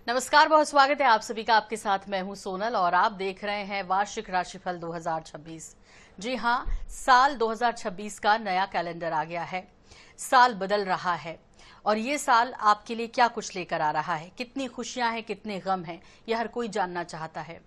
नमस्कार, बहुत स्वागत है आप सभी का। आपके साथ मैं हूं सोनल और आप देख रहे हैं वार्षिक राशिफल 2026। जी हां, साल 2026 का नया कैलेंडर आ गया है। साल बदल रहा है और ये साल आपके लिए क्या कुछ लेकर आ रहा है, कितनी खुशियां हैं, कितने गम हैं, यह हर कोई जानना चाहता है।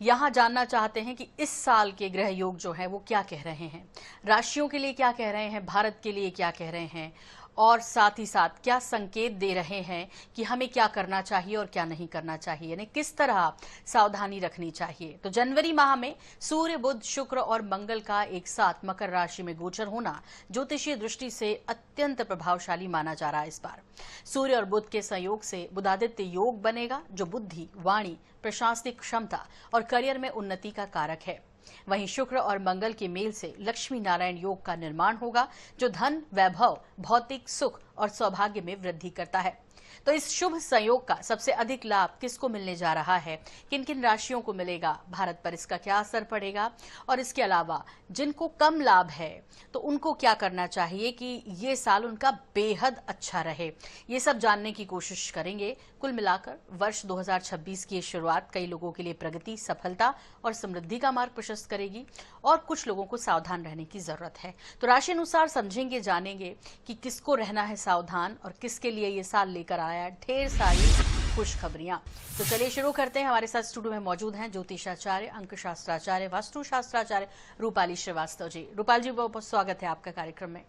यहाँ जानना चाहते हैं कि इस साल के ग्रह योग जो है वो क्या कह रहे हैं, राशियों के लिए क्या कह रहे हैं, भारत के लिए क्या कह रहे हैं और साथ ही साथ क्या संकेत दे रहे हैं कि हमें क्या करना चाहिए और क्या नहीं करना चाहिए, यानी किस तरह सावधानी रखनी चाहिए। तो जनवरी माह में सूर्य, बुध, शुक्र और मंगल का एक साथ मकर राशि में गोचर होना ज्योतिषीय दृष्टि से अत्यंत प्रभावशाली माना जा रहा है। इस बार सूर्य और बुध के संयोग से बुधादित्य योग बनेगा, जो बुद्धि, वाणी, प्रशासनिक क्षमता और करियर में उन्नति का कारक है। वहीं शुक्र और मंगल के मेल से लक्ष्मी नारायण योग का निर्माण होगा, जो धन, वैभव, भौतिक सुख और सौभाग्य में वृद्धि करता है। तो इस शुभ संयोग का सबसे अधिक लाभ किसको मिलने जा रहा है, किन किन राशियों को मिलेगा, भारत पर इसका क्या असर पड़ेगा और इसके अलावा जिनको कम लाभ है तो उनको क्या करना चाहिए कि ये साल उनका बेहद अच्छा रहे, ये सब जानने की कोशिश करेंगे। कुल मिलाकर वर्ष 2026 की शुरुआत कई लोगों के लिए प्रगति, सफलता और समृद्धि का मार्ग प्रशस्त करेगी और कुछ लोगों को सावधान रहने की जरूरत है। तो राशि अनुसार समझेंगे, जानेंगे कि किसको रहना है सावधान और किसके लिए ये साल लेकर आया ढेर सारी खुशखबरियां। तो चलिए शुरू करते हैं। हमारे साथ स्टूडियो में मौजूद हैं ज्योतिषाचार्य, अंक शास्त्राचार्य, वास्तु शास्त्राचार्य रूपाली श्रीवास्तव जी। रूपाली जी, बहुत स्वागत है आपका कार्यक्रम में।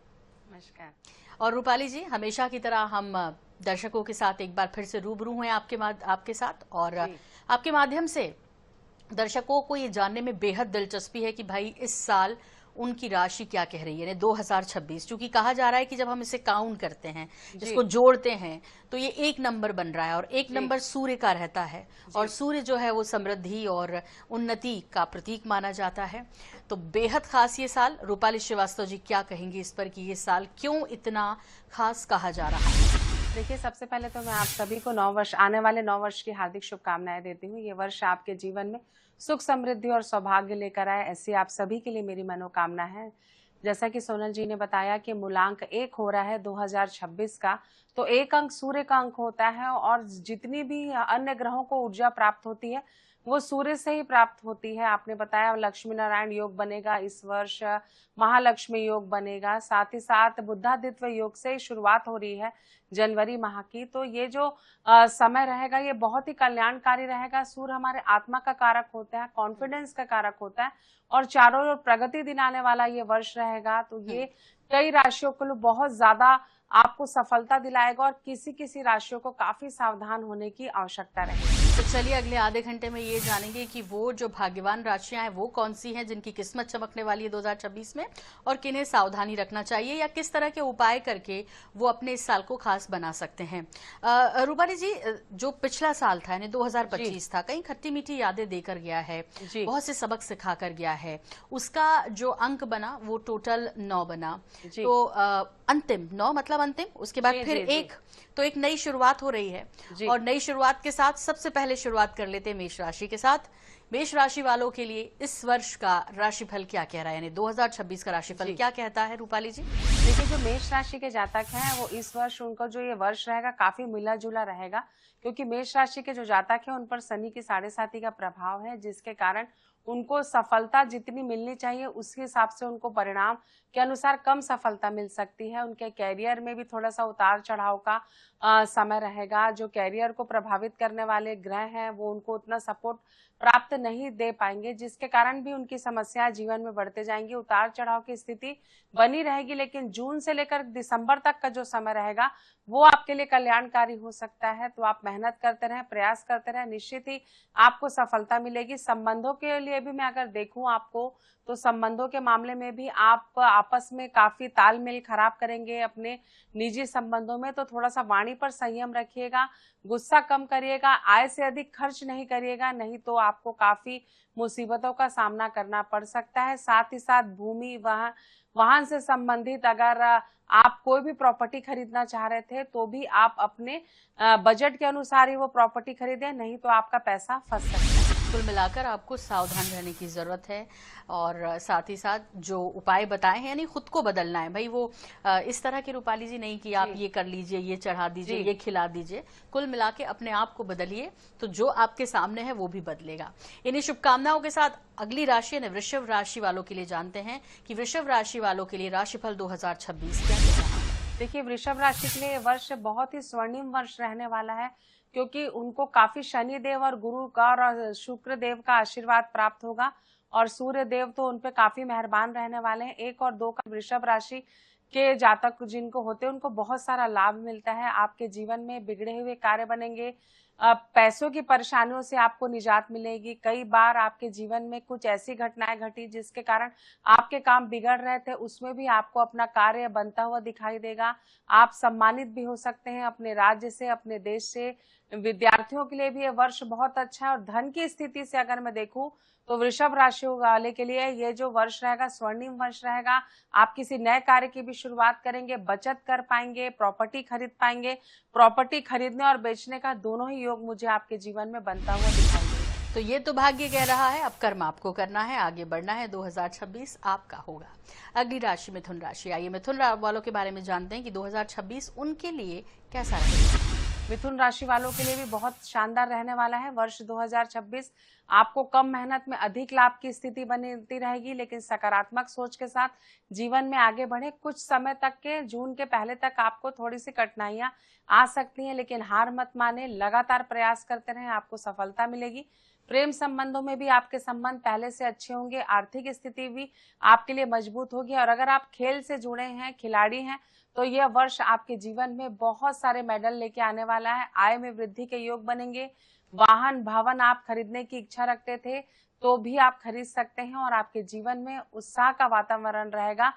नमस्कार। और रूपाली जी, हमेशा की तरह हम दर्शकों के साथ एक बार फिर से रूबरू हुए आपके साथ और आपके माध्यम से दर्शकों को ये जानने में बेहद दिलचस्पी है कि भाई इस साल उनकी राशि क्या कह रही है, यानी 2026। क्योंकि कहा जा रहा है कि जब हम इसे काउंट करते हैं, इसको जोड़ते हैं, तो ये एक नंबर बन रहा है और एक नंबर सूर्य का रहता है और सूर्य जो है वो समृद्धि और उन्नति का प्रतीक माना जाता है। तो बेहद खास ये साल। रूपाली श्रीवास्तव जी क्या कहेंगे इस पर कि ये साल क्यों इतना खास कहा जा रहा है? देखिए, सबसे पहले तो मैं आप सभी को आने वाले 9 वर्ष की हार्दिक शुभकामनाएं देती हूँ। ये वर्ष आपके जीवन में सुख, समृद्धि और सौभाग्य लेकर आए, ऐसी आप सभी के लिए मेरी मनोकामना है। जैसा कि सोनल जी ने बताया कि मूलांक 1 हो रहा है 2026 का, तो 1 अंक सूर्य का अंक होता है और जितनी भी अन्य ग्रहों को ऊर्जा प्राप्त होती है वो सूर्य से ही प्राप्त होती है। आपने बताया लक्ष्मी नारायण योग बनेगा इस वर्ष, महालक्ष्मी योग बनेगा, साथ ही साथ बुद्धादित्य योग से शुरुआत हो रही है जनवरी माह की। तो ये जो समय रहेगा ये बहुत ही कल्याणकारी रहेगा। सूर्य हमारे आत्मा का कारक होता है, कॉन्फिडेंस का कारक होता है और चारों ओर प्रगति दिलाने वाला ये वर्ष रहेगा। तो ये कई राशियों को बहुत ज्यादा आपको सफलता दिलाएगा और किसी किसी राशियों को काफी सावधान होने की आवश्यकता रहेगी। तो चलिए अगले आधे घंटे में ये जानेंगे कि वो जो भाग्यवान राशियां हैं वो कौन सी हैं जिनकी किस्मत चमकने वाली है 2026 में और किन्हें सावधानी रखना चाहिए या किस तरह के उपाय करके वो अपने इस साल को खास बना सकते हैं। रूपाली जी, जो पिछला साल था यानी 2025 था, कहीं खट्टी मीठी यादें देकर गया है, बहुत से सबक सिखा कर गया है, उसका जो अंक बना वो टोटल 9 बना। तो अंतिम 9 मतलब अंतिम, उसके बाद फिर एक नई शुरुआत हो रही है और नई शुरुआत के साथ सबसे पहले शुरुआत कर लेते हैं मेष राशि के साथ। मेष राशि वालों के लिए इस वर्ष का राशिफल क्या कह रहा है, यानी 2026 का राशिफल क्या कहता है रूपाली जी? देखिए, जो मेष राशि के जातक हैं वो इस वर्ष उनका जो ये वर्ष रहेगा काफी मिला जुला रहेगा, क्योंकि मेष राशि के जो जातक हैं उन पर शनि की 7.5 का प्रभाव है, जिसके कारण उनको सफलता जितनी मिलनी चाहिए उसके हिसाब से उनको परिणाम के अनुसार कम सफलता मिल सकती है। उनके कैरियर में भी थोड़ा सा उतार चढ़ाव का समय रहेगा। जो कैरियर को प्रभावित करने वाले ग्रह हैं वो उनको उतना सपोर्ट प्राप्त नहीं दे पाएंगे, जिसके कारण भी उनकी समस्याएं जीवन में बढ़ते जाएंगी। उतार चढ़ाव की स्थिति बनी रहेगी, लेकिन जून से लेकर दिसंबर तक का जो समय रहेगा वो आपके लिए कल्याणकारी हो सकता है। तो आप मेहनत करते रहें, प्रयास करते रहें, निश्चित ही आपको सफलता मिलेगी। संबंधों के लिए भी मैं अगर देखूं आपको, तो संबंधों के मामले में भी आप आपस में काफी तालमेल खराब करेंगे। अपने निजी संबंधों में तो थोड़ा सा वाणी पर संयम रखिएगा, गुस्सा कम करिएगा, आय से अधिक खर्च नहीं करिएगा, नहीं तो आपको काफी मुसीबतों का सामना करना पड़ सकता है। साथ ही साथ भूमि, वाहन से संबंधित अगर आप कोई भी प्रॉपर्टी खरीदना चाह रहे थे तो भी आप अपने बजट के अनुसार ही वो प्रॉपर्टी खरीदें, नहीं तो आपका पैसा फंस सकता है। कुल मिलाकर आपको सावधान रहने की जरूरत है और साथ ही साथ जो उपाय बताए हैं यानी खुद को बदलना है भाई। वो इस तरह की रूपाली जी नहीं कि आप ये कर लीजिए, ये चढ़ा दीजिए, ये खिला दीजिए। कुल मिला के अपने आप को बदलिए तो जो आपके सामने है वो भी बदलेगा। इन्हीं शुभकामनाओं के साथ अगली राशि यानी वृषभ राशि वालों के लिए जानते हैं कि वृषभ राशि वालों के लिए राशिफल 2026 क्या रहा है। देखिए, वृषभ राशि के लिए ये वर्ष बहुत ही स्वर्णिम वर्ष रहने वाला है, क्योंकि उनको काफी शनि देव और गुरु का और शुक्र देव का आशीर्वाद प्राप्त होगा और सूर्य देव तो उनपे काफी मेहरबान रहने वाले हैं। 1 और 2 का वृषभ राशि के जातक जिनको होते हैं उनको बहुत सारा लाभ मिलता है। आपके जीवन में बिगड़े हुए कार्य बनेंगे, पैसों की परेशानियों से आपको निजात मिलेगी। कई बार आपके जीवन में कुछ ऐसी घटनाएं घटी जिसके कारण आपके काम बिगड़ रहे थे, उसमें भी आपको अपना कार्य बनता हुआ दिखाई देगा। आप सम्मानित भी हो सकते हैं अपने राज्य से, अपने देश से। विद्यार्थियों के लिए भी ये वर्ष बहुत अच्छा है और धन की स्थिति से अगर मैं देखूं तो वृषभ राशि वाले के लिए ये जो वर्ष रहेगा स्वर्णिम वर्ष रहेगा। आप किसी नए कार्य की भी शुरुआत करेंगे, बचत कर पाएंगे, प्रॉपर्टी खरीद पाएंगे। प्रॉपर्टी खरीदने और बेचने का दोनों ही योग मुझे आपके जीवन में बनता हुआ दिखाई देगा। तो ये तो भाग्य कह रहा है, अब कर्म आपको करना है, आगे बढ़ना है। 2026 आपका होगा। अगली राशि मिथुन राशि। आइए मिथुन वालों के बारे में जानते हैं कि 2026 उनके लिए कैसा रहेगा। मिथुन राशि वालों के लिए भी बहुत शानदार रहने वाला है वर्ष 2026। आपको कम मेहनत में अधिक लाभ की स्थिति बनती रहेगी, लेकिन सकारात्मक सोच के साथ जीवन में आगे बढ़े। कुछ समय तक के जून के पहले तक आपको थोड़ी सी कठिनाइयां आ सकती हैं, लेकिन हार मत माने, लगातार प्रयास करते रहें, आपको सफलता मिलेगी। प्रेम संबंधों में भी आपके संबंध पहले से अच्छे होंगे, आर्थिक स्थिति भी आपके लिए मजबूत होगी और अगर आप खेल से जुड़े हैं, खिलाड़ी हैं, तो यह वर्ष आपके जीवन में बहुत सारे मेडल लेके आने वाला है। आय में वृद्धि के योग बनेंगे। वाहन भवन आप खरीदने की इच्छा रखते थे तो भी आप खरीद सकते हैं और आपके जीवन में उत्साह का वातावरण रहेगा।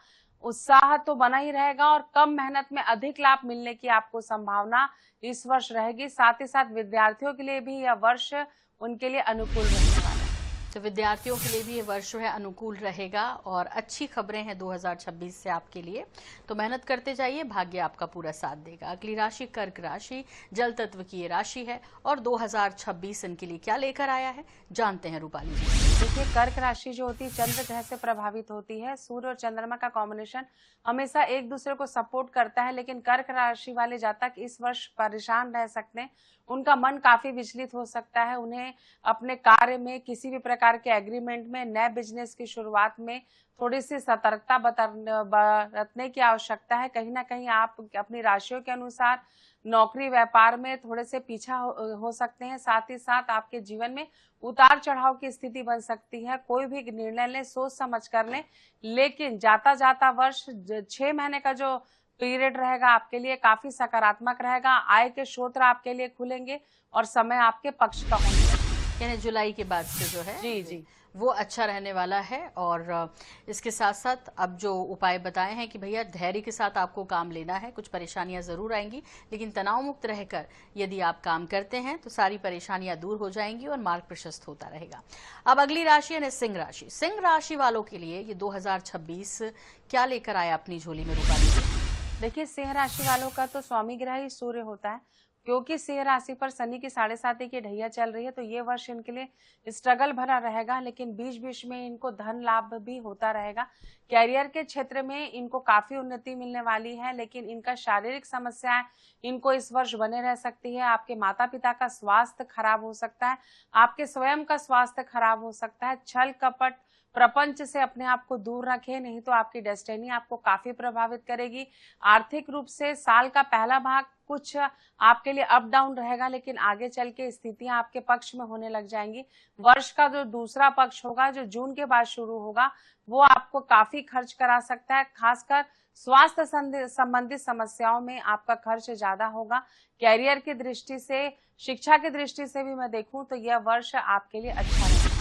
उत्साह तो बना ही रहेगा और कम मेहनत में अधिक लाभ मिलने की आपको संभावना इस वर्ष रहेगी। साथ ही साथ विद्यार्थियों के लिए भी यह वर्ष उनके लिए अनुकूल रहने वाला है। तो विद्यार्थियों के लिए भी ये वर्ष जो है अनुकूल रहेगा और अच्छी खबरें हैं 2026 से आपके लिए। तो मेहनत करते जाइए, भाग्य आपका पूरा साथ देगा। अगली राशि कर्क राशि, जल तत्व की ये राशि है और 2026 इनके लिए क्या लेकर आया है जानते हैं रूपाली जी। देखिए, कर्क राशि जो होती है चंद्र ग्रह से प्रभावित होती है। सूर्य और चंद्रमा का कॉम्बिनेशन हमेशा एक दूसरे को सपोर्ट करता है, लेकिन कर्क राशि वाले जातक इस वर्ष परेशान रह सकते हैं। उनका मन काफी विचलित हो सकता है। उन्हें अपने कार्य में, किसी भी प्रकार के एग्रीमेंट में, नए बिजनेस की शुरुआत में थोड़ी सी सतर्कता बरतने की आवश्यकता है। कहीं ना कहीं आप अपनी राशियों के अनुसार नौकरी व्यापार में थोड़े से पीछा हो सकते हैं। साथ ही साथ आपके जीवन में उतार चढ़ाव की स्थिति बन सकती है। कोई भी निर्णय लें, सोच समझ कर लें, लेकिन जाता जाता वर्ष 6 महीने का जो पीरियड रहेगा आपके लिए काफी सकारात्मक रहेगा। आय के स्रोत आपके लिए खुलेंगे और समय आपके पक्ष का होगा। यानी जुलाई के बाद से जो है जी वो अच्छा रहने वाला है। और इसके साथ साथ अब जो उपाय बताए हैं कि भैया धैर्य के साथ आपको काम लेना है। कुछ परेशानियां जरूर आएंगी, लेकिन तनाव मुक्त रहकर यदि आप काम करते हैं तो सारी परेशानियां दूर हो जाएंगी और मार्ग प्रशस्त होता रहेगा। अब अगली राशि यानी सिंह राशि। सिंह राशि वालों के लिए ये 2026 क्या लेकर आया अपनी झोली में रूपाली? देखिए, सिंह राशि वालों का तो स्वामी ग्रह ही सूर्य होता है। क्योंकि सिंह राशि पर शनि की 7.5 की ढैया चल रही है, तो ये वर्ष इनके लिए स्ट्रगल भरा रहेगा, लेकिन बीच बीच में इनको धन लाभ भी होता रहेगा। कैरियर के क्षेत्र में इनको काफी उन्नति मिलने वाली है, लेकिन इनका शारीरिक समस्याएं इनको इस वर्ष बने रह सकती है। आपके माता पिता का स्वास्थ्य खराब हो सकता है, आपके स्वयं का स्वास्थ्य खराब हो सकता है। छल कपट प्रपंच से अपने आप को दूर रखें, नहीं तो आपकी डेस्टिनी आपको काफी प्रभावित करेगी। आर्थिक रूप से साल का पहला भाग कुछ आपके लिए अप डाउन रहेगा, लेकिन आगे चल के स्थितियां आपके पक्ष में होने लग जाएंगी। वर्ष का जो दूसरा पक्ष होगा, जो जून के बाद शुरू होगा, वो आपको काफी खर्च करा सकता है। खासकर स्वास्थ्य संबंधित समस्याओं में आपका खर्च ज्यादा होगा। कैरियर की दृष्टि से, शिक्षा की दृष्टि से भी मैं देखूं तो यह वर्ष आपके लिए अच्छा रहेगा।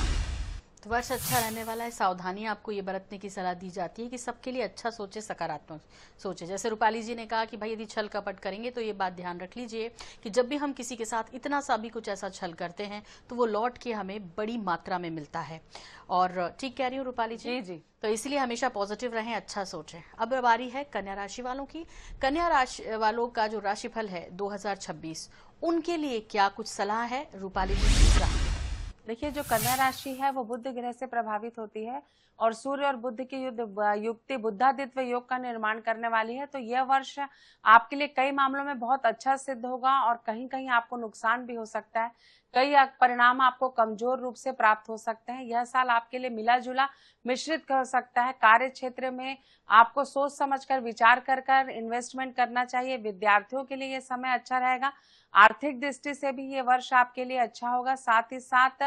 तो वर्ष अच्छा रहने वाला है। सावधानी आपको ये बरतने की सलाह दी जाती है कि सबके लिए अच्छा सोचे, सकारात्मक सोचे। जैसे रूपाली जी ने कहा कि भाई यदि छल कपट करेंगे तो ये बात ध्यान रख लीजिए कि जब भी हम किसी के साथ इतना सा भी कुछ ऐसा छल करते हैं तो वो लौट के हमें बड़ी मात्रा में मिलता है। और ठीक कह रही हूँ रूपाली जी? जी। तो इसलिए हमेशा पॉजिटिव रहें, अच्छा सोचें। अब बारी है कन्या राशि वालों की। कन्या राशि वालों का जो राशिफल है 2026, उनके लिए क्या कुछ सलाह है, रूपाली जी? देखिए, जो कन्या राशि है वो बुध ग्रह से प्रभावित होती है और सूर्य और बुध की युक्ति बुद्धादित्य योग का निर्माण करने वाली है। तो यह वर्ष आपके लिए कई मामलों में बहुत अच्छा सिद्ध होगा और कहीं कहीं आपको नुकसान भी हो सकता है। कई परिणाम आपको कमजोर रूप से प्राप्त हो सकते हैं। यह साल आपके लिए मिला जुला मिश्रित हो सकता है। कार्य क्षेत्र में आपको सोच समझकर विचार कर इन्वेस्टमेंट करना चाहिए। विद्यार्थियों के लिए यह समय अच्छा रहेगा। आर्थिक दृष्टि से भी ये वर्ष आपके लिए अच्छा होगा। साथ ही साथ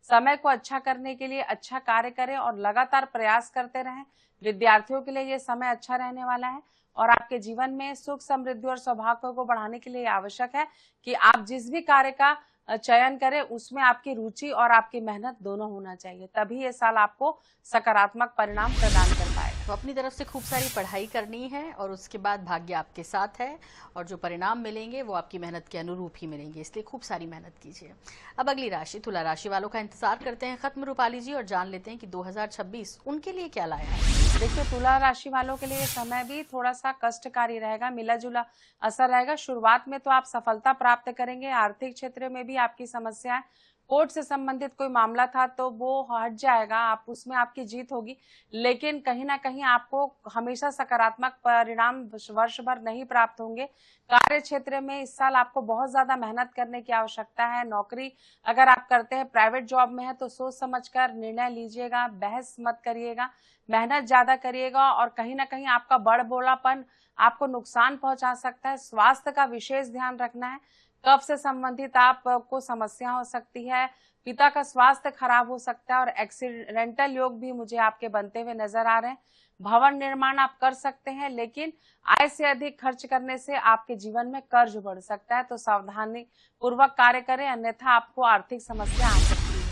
समय को अच्छा करने के लिए अच्छा कार्य करें और लगातार प्रयास करते रहें। विद्यार्थियों के लिए ये समय अच्छा रहने वाला है और आपके जीवन में सुख समृद्धि और सौभाग्य को बढ़ाने के लिए आवश्यक है कि आप जिस भी कार्य का चयन करें उसमें आपकी रुचि और आपकी मेहनत दोनों होना चाहिए, तभी ये साल आपको सकारात्मक परिणाम प्रदान कर पाएगा। तो अपनी तरफ से खूब सारी पढ़ाई करनी है और उसके बाद भाग्य आपके साथ है और जो परिणाम मिलेंगे वो आपकी मेहनत के अनुरूप ही मिलेंगे, इसलिए खूब सारी मेहनत कीजिए। अब अगली राशि तुला राशि वालों का इंतजार करते हैं खत्म रूपाली जी और जान लेते हैं कि 2026 उनके लिए क्या लाया है। देखिए, तुला राशि वालों के लिए समय भी थोड़ा सा कष्टकारी रहेगा, मिला जुला असर रहेगा। शुरुआत में तो आप सफलता प्राप्त करेंगे। आर्थिक क्षेत्र में भी आपकी समस्याएं, कोर्ट से संबंधित कोई मामला था तो वो हट जाएगा, आप उसमें आपकी जीत होगी। लेकिन कहीं ना कहीं आपको हमेशा सकारात्मक परिणाम वर्ष भर नहीं प्राप्त होंगे। कार्य क्षेत्र में इस साल आपको बहुत ज्यादा मेहनत करने की आवश्यकता है। नौकरी अगर आप करते हैं, प्राइवेट जॉब में है, तो सोच समझकर निर्णय लीजिएगा, बहस मत करिएगा, मेहनत ज्यादा करिएगा और कहीं ना कहीं आपका बड़बोलापन आपको नुकसान पहुंचा सकता है। स्वास्थ्य का विशेष ध्यान रखना है। कफ से संबंधित आपको समस्या हो सकती है, पिता का स्वास्थ्य खराब हो सकता है और एक्सीडेंटल योग भी मुझे आपके बनते हुए नजर आ रहे हैं। भवन निर्माण आप कर सकते हैं, लेकिन आय से अधिक खर्च करने से आपके जीवन में कर्ज बढ़ सकता है, तो सावधानी पूर्वक कार्य करें, अन्यथा आपको आर्थिक समस्या आ सकती है।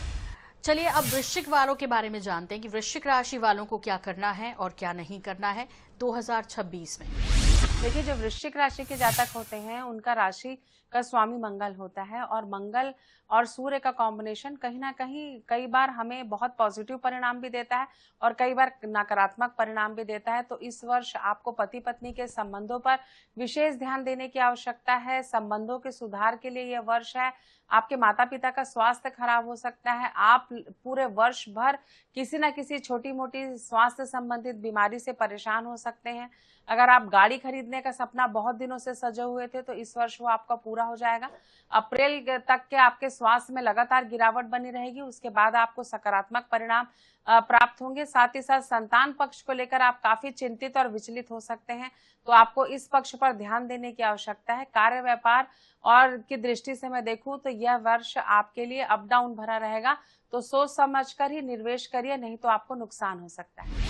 चलिए अब वृश्चिक वालों के बारे में जानते हैं कि वृश्चिक राशि वालों को क्या करना है और क्या नहीं करना है 2026 में। देखिए, जो वृश्चिक राशि के जातक होते हैं उनका राशि का स्वामी मंगल होता है और मंगल और सूर्य का कॉम्बिनेशन कहीं ना कहीं कई बार हमें बहुत पॉजिटिव परिणाम भी देता है और कई बार नकारात्मक परिणाम भी देता है। तो इस वर्ष आपको पति पत्नी के संबंधों पर विशेष ध्यान देने की आवश्यकता है। संबंधों के सुधार के लिए यह वर्ष है। आपके माता पिता का स्वास्थ्य खराब हो सकता है। आप पूरे वर्ष भर किसी न किसी छोटी मोटी स्वास्थ्य संबंधित बीमारी से परेशान हो सकते हैं। अगर आप गाड़ी खरीदने का सपना बहुत दिनों से सजे हुए थे तो इस वर्ष वो आपका पूरा हो जाएगा। अप्रैल तक के आपके स्वास्थ्य में लगातार गिरावट बनी रहेगी, उसके बाद आपको सकारात्मक परिणाम प्राप्त होंगे। साथ ही साथ संतान पक्ष को लेकर आप काफी चिंतित और विचलित हो सकते हैं, तो आपको इस पक्ष पर ध्यान देने की आवश्यकता है। कार्य व्यापार और की दृष्टि से मैं देखूं तो यह वर्ष आपके लिए अप डाउन भरा रहेगा, तो सोच समझकर ही निवेश करिए, नहीं तो आपको नुकसान हो सकता है।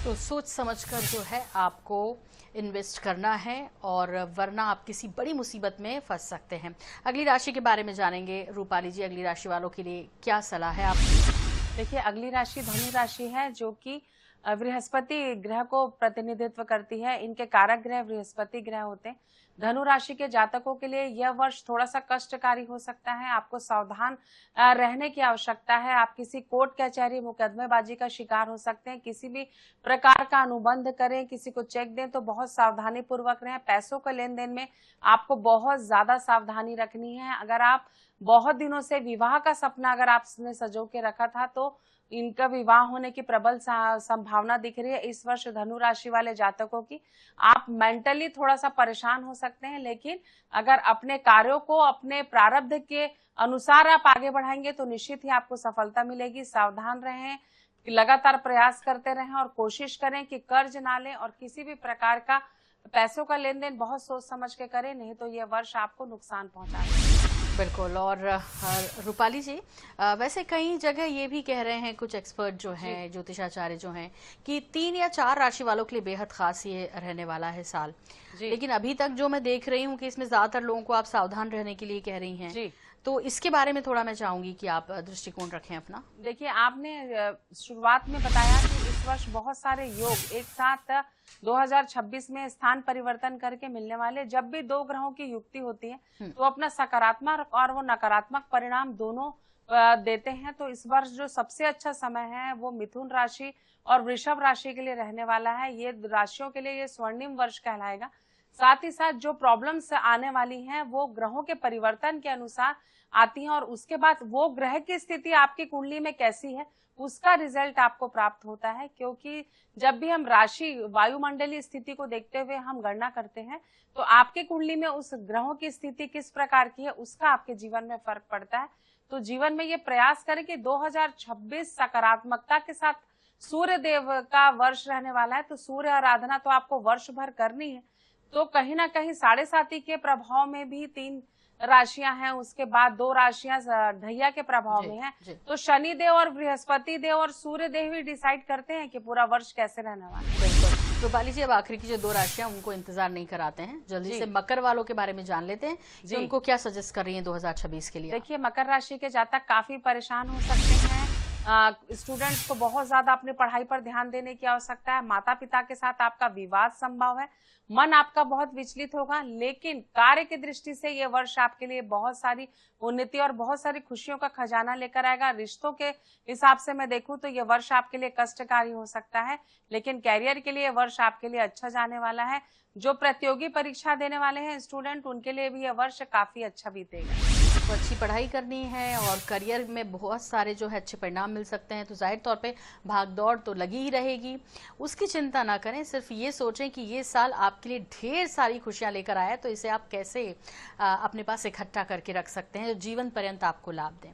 तो सोच समझकर जो है आपको इन्वेस्ट करना है और वरना आप किसी बड़ी मुसीबत में फंस सकते हैं। अगली राशि के बारे में जानेंगे रूपाली जी, अगली राशि वालों के लिए क्या सलाह है आपकी? देखिए, अगली राशि धनु राशि है जो कि बृहस्पति ग्रह को प्रतिनिधित्व करती है। इनके कारक ग्रह बृहस्पति ग्रह होते हैं। धनु राशि के जातकों के लिए यह वर्ष थोड़ा सा कष्टकारी हो सकता है। आपको सावधान रहने की आवश्यकता है। आप किसी कोर्ट कचहरी मुकदमेबाजी का शिकार हो सकते हैं। किसी भी प्रकार का अनुबंध करें, किसी को चेक दें तो बहुत सावधानी पूर्वक रहें। पैसों का लेन देन में आपको बहुत ज्यादा सावधानी रखनी है। अगर आप बहुत दिनों से विवाह का सपना अगर आपने सजो के रखा था तो इनका विवाह होने की प्रबल संभावना दिख रही है इस वर्ष धनु राशि वाले जातकों की। आप मेंटली थोड़ा सा परेशान हो सकते हैं, लेकिन अगर अपने कार्यों को अपने प्रारब्ध के अनुसार आप आगे बढ़ाएंगे तो निश्चित ही आपको सफलता मिलेगी। सावधान रहें, लगातार प्रयास करते रहें और कोशिश करें कि कर्ज ना लें और किसी भी प्रकार का पैसों का लेन देन बहुत सोच समझ के करें, नहीं तो यह वर्ष आपको नुकसान पहुंचा देगा। बिल्कुल। और रूपाली जी, वैसे कई जगह ये भी कह रहे हैं कुछ एक्सपर्ट जो हैं, ज्योतिषाचार्य जो हैं, कि 3 या 4 राशि वालों के लिए बेहद खास ये रहने वाला है साल। लेकिन अभी तक जो मैं देख रही हूँ कि इसमें ज्यादातर लोगों को आप सावधान रहने के लिए कह रही हैं। तो इसके बारे में थोड़ा मैं चाहूंगी कि आप दृष्टिकोण रखें अपना। देखिए, आपने शुरुआत में बताया कि इस वर्ष बहुत सारे योग एक साथ 2026 में स्थान परिवर्तन करके मिलने वाले। जब भी दो ग्रहों की युक्ति होती है तो अपना सकारात्मक और वो नकारात्मक परिणाम दोनों देते हैं। तो इस वर्ष जो सबसे अच्छा समय है वो मिथुन राशि और वृषभ राशि के लिए रहने वाला है। ये राशियों के लिए ये स्वर्णिम वर्ष कहलाएगा। साथ ही साथ जो प्रॉब्लम्स आने वाली हैं वो ग्रहों के परिवर्तन के अनुसार आती हैं, और उसके बाद वो ग्रह की स्थिति आपकी कुंडली में कैसी है उसका रिजल्ट आपको प्राप्त होता है। क्योंकि जब भी हम राशि वायुमंडलीय स्थिति को देखते हुए हम गणना करते हैं तो आपकी कुंडली में उस ग्रहों की स्थिति किस प्रकार की है उसका आपके जीवन में फर्क पड़ता है। तो जीवन में ये प्रयास करें कि 2026 सकारात्मकता के साथ सूर्य देव का वर्ष रहने वाला है। तो सूर्य आराधना तो आपको वर्ष भर करनी है। तो कहीं ना कहीं 7.5 के प्रभाव में भी 3 राशियां हैं, उसके बाद 2 राशियां ढैया के प्रभाव में हैं। तो शनि देव और बृहस्पति देव और सूर्य देव ही डिसाइड करते हैं कि पूरा वर्ष कैसे रहने वाला है। बिल्कुल। रूपाली जी, अब आखिरी की जो 2 राशियां उनको इंतजार नहीं कराते हैं, जल्दी से मकर वालों के बारे में जान लेते हैं कि उनको क्या सजेस्ट कर रही है 2026 के लिए। देखिए, मकर राशि के जातक काफी परेशान हो सकते हैं। स्टूडेंट्स को बहुत ज्यादा अपनी पढ़ाई पर ध्यान देने की आवश्यकता है। माता पिता के साथ आपका विवाद संभव है। मन आपका बहुत विचलित होगा, लेकिन कार्य की दृष्टि से ये वर्ष आपके लिए बहुत सारी उन्नति और बहुत सारी खुशियों का खजाना लेकर आएगा। रिश्तों के हिसाब से मैं देखूं तो ये वर्ष आपके लिए कष्टकारी हो सकता है, लेकिन कैरियर के लिए वर्ष आपके लिए अच्छा जाने वाला है। जो प्रतियोगी परीक्षा देने वाले हैं स्टूडेंट, उनके लिए भी यह वर्ष काफी अच्छा बीतेगा। तो अच्छी पढ़ाई करनी है और करियर में बहुत सारे जो है अच्छे परिणाम मिल सकते हैं, तो जाहिर तौर पे भाग दौड़ तो लगी ही रहेगी। उसकी चिंता ना करें, सिर्फ ये सोचें कि ये साल आपके लिए ढेर सारी खुशियां लेकर आया है, तो इसे आप कैसे अपने पास इकट्ठा करके रख सकते हैं जो जीवन पर्यंत आपको लाभ दें।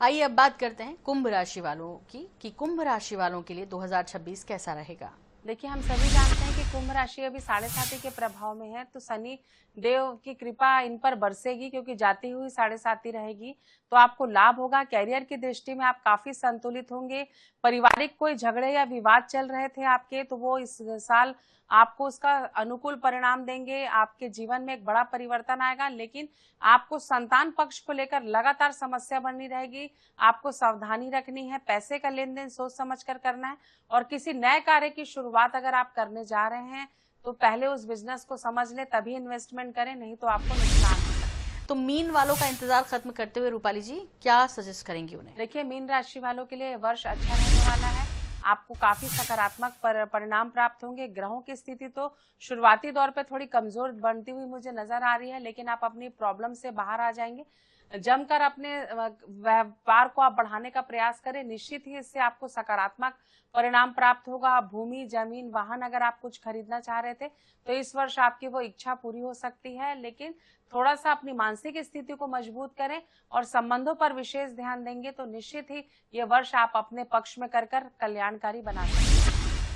आइए अब बात करते हैं कुंभ राशि वालों की कि कुंभ राशि वालों के लिए 2026 कैसा रहेगा। देखिए, हम सभी जानते हैं कि कुंभ राशि अभी 7.5 के प्रभाव में है। तो शनि देव की कृपा इन पर बरसेगी, क्योंकि जाती हुई 7.5 रहेगी। तो आपको लाभ होगा। कैरियर की दृष्टि में आप काफी संतुलित होंगे। पारिवारिक कोई झगड़े या विवाद चल रहे थे आपके, तो वो इस साल आपको उसका अनुकूल परिणाम देंगे। आपके जीवन में एक बड़ा परिवर्तन आएगा, लेकिन आपको संतान पक्ष को लेकर लगातार समस्या बनी रहेगी। आपको सावधानी रखनी है। पैसे का लेन देन सोच समझ कर करना है, और किसी नए कार्य की शुरुआत अगर आप करने जा रहे हैं तो पहले उस बिजनेस को समझ लें, तभी इन्वेस्टमेंट करें, नहीं तो आपको नुकसान हो सकता है। तो मीन वालों का इंतजार खत्म करते हुए रूपाली जी क्या सजेस्ट करेंगी उन्हें। देखिए, मीन राशि वालों के लिए वर्ष अच्छा रहने वाला है। आपको काफी सकारात्मक परिणाम प्राप्त होंगे। ग्रहों की स्थिति तो शुरुआती दौर पे थोड़ी कमजोर बनती हुई मुझे नजर आ रही है, लेकिन आप अपनी प्रॉब्लम से बाहर आ जाएंगे। जमकर अपने व्यापार को आप बढ़ाने का प्रयास करें, निश्चित ही इससे आपको सकारात्मक परिणाम प्राप्त होगा। भूमि, जमीन, वाहन अगर आप कुछ खरीदना चाह रहे थे तो इस वर्ष आपकी वो इच्छा पूरी हो सकती है, लेकिन थोड़ा सा अपनी मानसिक स्थिति को मजबूत करें और संबंधों पर विशेष ध्यान देंगे तो निश्चित ही ये वर्ष आप अपने पक्ष में कर कल्याणकारी बना सकते हैं।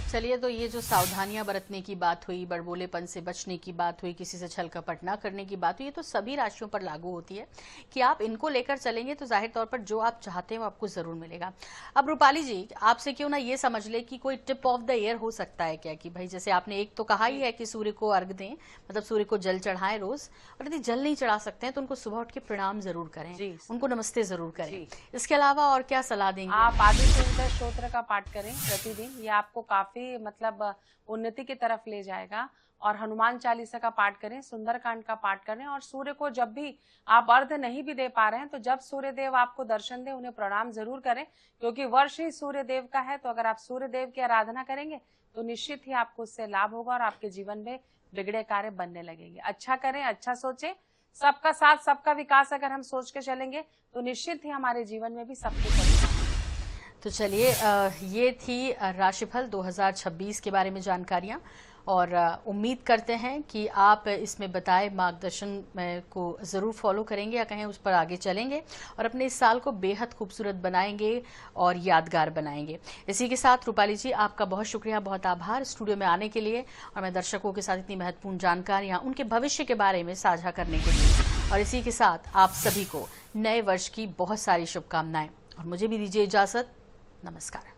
चलिए, तो ये जो सावधानियां बरतने की बात हुई, बड़बोलेपन से बचने की बात हुई, किसी से छल कपट ना करने की बात हुई, ये तो सभी राशियों पर लागू होती है कि आप इनको लेकर चलेंगे तो जाहिर तौर पर जो आप चाहते हैं वो आपको जरूर मिलेगा। अब रूपाली जी, आपसे क्यों ना ये समझ ले कि कोई टिप ऑफ द ईयर हो सकता है क्या, कि भाई जैसे आपने एक तो कहा ही है कि सूर्य को अर्घ दें, मतलब सूर्य को जल चढ़ाएं रोज, और यदि जल नहीं चढ़ा सकते हैं तो उनको सुबह उठ के प्रणाम जरूर करें, उनको नमस्ते जरूर करें। इसके अलावा और क्या सलाह देंगे आप? आदित्य स्तोत्र का पाठ करें प्रतिदिन, ये आपको काफी मतलब उन्नति की तरफ ले जाएगा। और हनुमान चालीसा का पाठ करें, सुंदरकांड का पाठ करें। और सूर्य को जब भी आप अर्घ नहीं भी दे पा रहे हैं तो जब सूर्य देव आपको दर्शन दे उन्हें प्रणाम जरूर करें, क्योंकि वर्ष ही सूर्य देव का है। तो अगर आप सूर्य देव की आराधना करेंगे तो निश्चित ही आपको उससे लाभ होगा और आपके जीवन में बिगड़े कार्य बनने लगेंगे। अच्छा करें, अच्छा सोचें, सबका साथ सबका विकास अगर हम सोच के चलेंगे तो निश्चित ही हमारे जीवन में भी सब कुछ अच्छा होगा। तो चलिए, ये थी राशिफल 2026 के बारे में जानकारियां, और उम्मीद करते हैं कि आप इसमें बताए मार्गदर्शन को ज़रूर फॉलो करेंगे या कहें उस पर आगे चलेंगे और अपने इस साल को बेहद खूबसूरत बनाएंगे और यादगार बनाएंगे। इसी के साथ रूपाली जी, आपका बहुत शुक्रिया, बहुत आभार स्टूडियो में आने के लिए और मैं दर्शकों के साथ इतनी महत्वपूर्ण जानकारियाँ उनके भविष्य के बारे में साझा करने के लिए। और इसी के साथ आप सभी को नए वर्ष की बहुत सारी शुभकामनाएं, और मुझे भी दीजिए इजाज़त। नमस्कार।